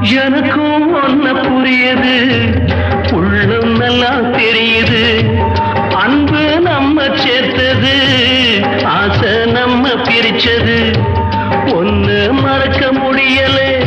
எனக்கும் ஒன்ன புரியுது, உள்ளம் நல்லா தெரியுது. அன்பு நம்ம சேர்த்தது, ஆசை நம்ம பிரிச்சது. ஒன்னு மறக்க முடியலே,